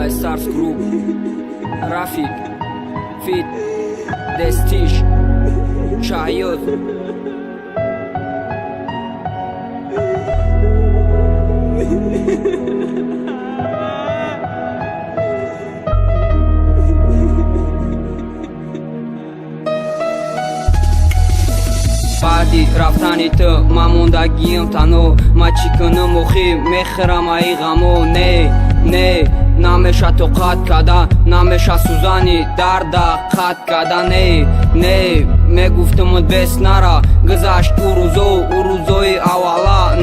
Stars Group, Rafik, Fit, Destish, Chayot. بعدی رفتنی تو ماموندگیم تنو ما چی کنم و خی میخرم ای غمو نه نمیشه تو قد کردن نمیشه سوزانی درد قد کردن نه میگفتم بس نرا گذشت او روزوی اولا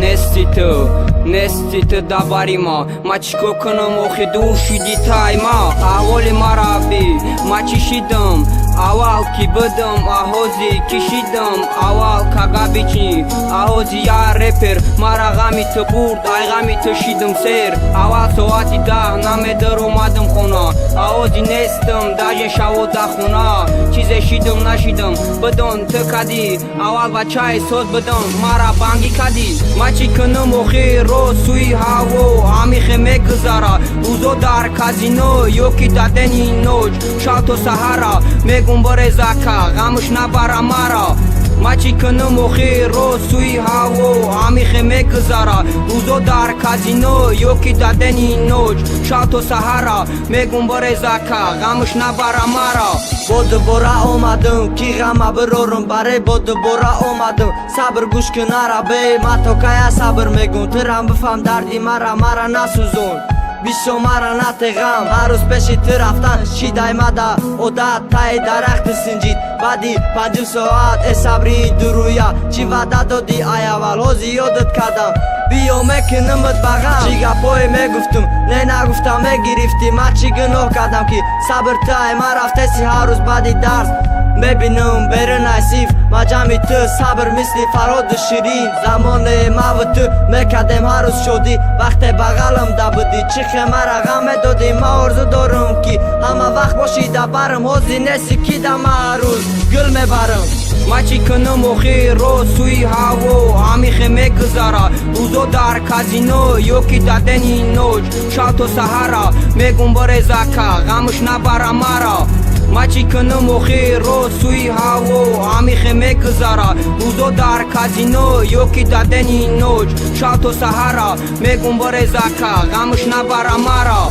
نستی تو دبری ما چیکو کنم و خی دوشی دیتای ما احوالی مرا بی ما چی شیدم اول کی بدم آهوزی کشیدم اول کاغا بیچی آهوزی یا رپر مرا غمی تو برد ای غمی تو شیدم سیر اول ساعتی 10 نمیدر اومدم خونا آهوزی نیستم داجه شو ده خونا چیز شیدم نشیدم بدون تو کدی اول بچه سود بدم مرا بانگی کدی ما چی کنم و خیر رو سوی هاو همیخه میگذارا روزو در کازینو یوکی دادنی نوج شب تو سهارا میگم بره زکا غمش نبره مرا ما چی کنم و خیر رو سوی هاو همیخه میگذارا روزو در کازینو یوکی دادنی نوج شب تو سهارا میگم بره زکا غمش نبره مرا بود برا اومدم کی غم برورم برای بود برا اومدم صبر گوش کنارا بی ما تو کیا صبر میگم ترم بفهم دردی مرا نسوزون بیشو مرا نتغم هر روز پیشی تو رفتن شیدای مدا عادت تای درخت سنجید بعدی 5 ساعت صبری درویا چی وعده دادی اول حوزی یادت کردم بیو میکنمت بغم چی گپای میگفتم نه نگفتم میگرفتی ما چی گناه کردم که صبر تای ما رفته سی هر روز بعدی درس میبینم بره نصیف ما جمعی تو صبر مثل فراد شیرین زمان ما و تو میکدم هر روز شدی وقت بغلم دا بودی چی مرا غم دادی ما آرزو دارم که همه وقت باشی دا برم حوزی نیستی که دا هر روز گل میبرم ما چی کنم و خیر رو سوی هاو همیخه میگذارا روزو در کازینو یوکی دادنی نوج شب تو سهارا میگم بره زکا غمش نبره مرا ما چی کنم و خیر رو سوی هاو همیخه میگذارا روزو در کازینو یوکی دادنی نوج شب تو سهارا میگم بره زکا غمش نبره مرا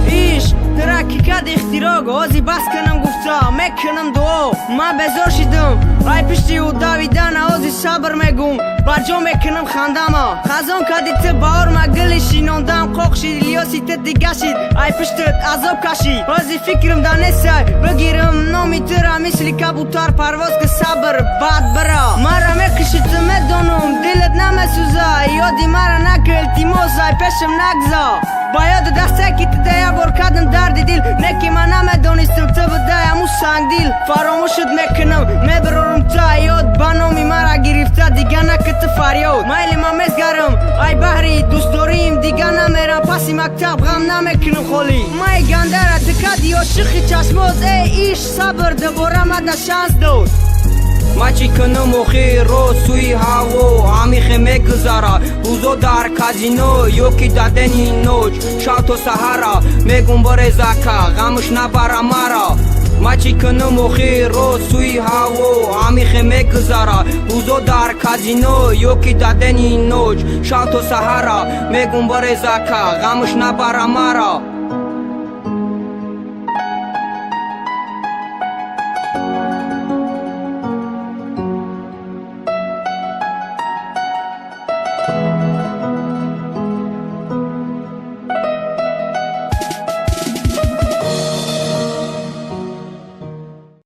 ایش ترکی کد اختراع گازی بس کنم گفتا میکنم دعا ما بزار شیدم رای پشتی و داویدن آزی صبر میگم برجا میکنم خندم خزان کدی تو باور ما گلشی ناندم قاق شید لیاسی تو دیگه شید ای پشتت عذاب کشید آزی فکرم دانسته بگیرم نامی ترا مثل کبوتر پرواز که صبر بعد برا مرا میکشید تو میدانم دلت نمیسوزه یادی مرا نکل تیموزای پیشم نگذا باید دسته که تو دیا بار کدم درد دل نکی من نمیدانستم تو بده همو سنگ دل فراموشت میکنم میبرارم تا یاد بنامی مرا گرفته دیگه نکت فریاد مایل ما میزگرم ای بحری دوست داریم دیگه نمیرم پسی مکتب غم نمیکنم خالی مای گندره دکدی عاشقی چشمات ای ایش صبر دوباره مدن شانس داد ما چی کنم و خیر رو سوی هاو همیخه میگذارا روزو در کازینو یوکی دادنی نوج شب تو سهارا میگم بره زکا غمش نبره مرا ما چی کنم و خیر رو سوی هاو همیخه میگذارا روزو در کازینو یوکی دادنی نوج شب تو سهارا میگم بره زکا غمش نبره مرا